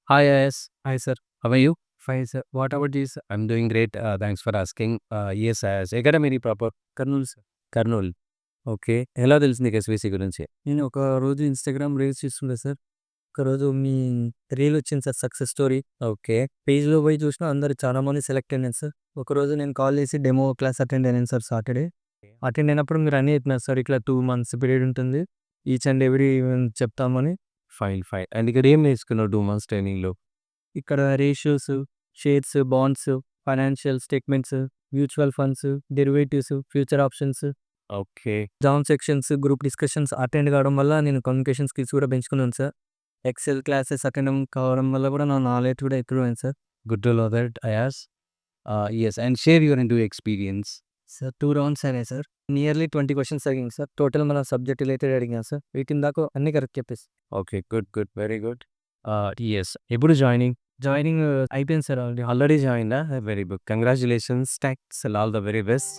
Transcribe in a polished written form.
Hi, yes. Hi, sir. How are you? Fine, sir. What about you, sir? I'm doing great. Thanks for asking. Yes, ఎక్కడ మీది proper? Kurnool, sir. Kurnool. Okay. ఎలా తెలుసు నీకు SVC గురించి? నేను ఒక రోజు ఇన్‌స్టాగ్రామ్ రీల్స్ చూస్తుండే సార్. ఒకరోజు మీ రీల్ వచ్చింది సార్ సక్సెస్ స్టోరీ. ఓకే. పేజ్‌లో పోయి చూసినా అందరూ చాలా మంది సెలెక్ట్ అయినారు సార్. ఒకరోజు నేను కాల్ చేసి డెమో క్లాస్ అటెండ్ అయినాను సార్ సాటర్‌డే. అటెండ్ అయినప్పుడు మీరు అన్నీ చెప్పినారు సార్. ఇట్లా 2 మంత్స్ పీరియడ్ ఉంటుంది. ఈచ్ అండ్ ఎవ్రీ చెప్తామని. ఫైన్. అండ్ ఇక్కడ ఏం నేర్చుకున్నావు 2 మంత్స్ ట్రైనింగ్‌లో? ఇక్కడ ratios, shares, bonds, financial statements, mutual funds, derivatives, future options, okay. Jam sections, group discussions attend కావడం వల్ల నేను కమ్యూనికేషన్ స్కిల్స్ కూడా పెంచుకున్నాను సార్. ఎక్సెల్ క్లాసెస్ అటెండ్ కావడం వల్ల కూడా నా నాలెడ్జ్ కూడా ఎక్కువైంది sir. Good to know that అయాస్. Yes, and share your interview experience. Sir 2 rounds అయినాయి సార్. నియర్లీ 20 క్వెషన్స్ అడిగాను సార్. టోటల్ మన సబ్జెక్ట్ రిలేటెడ్ అడిగాను సార్. వీటిని దాకా అన్ని కరెక్ట్ చెప్పేసి. Okay. Good. Very good. yes. ఎప్పుడు జాయినింగ్? జాయినింగ్ అయిపోయింది సార్ ఆల్రెడీ. ఆల్రెడీ జాయిన్డా? Very good. Congratulations. Thanks. All the very best.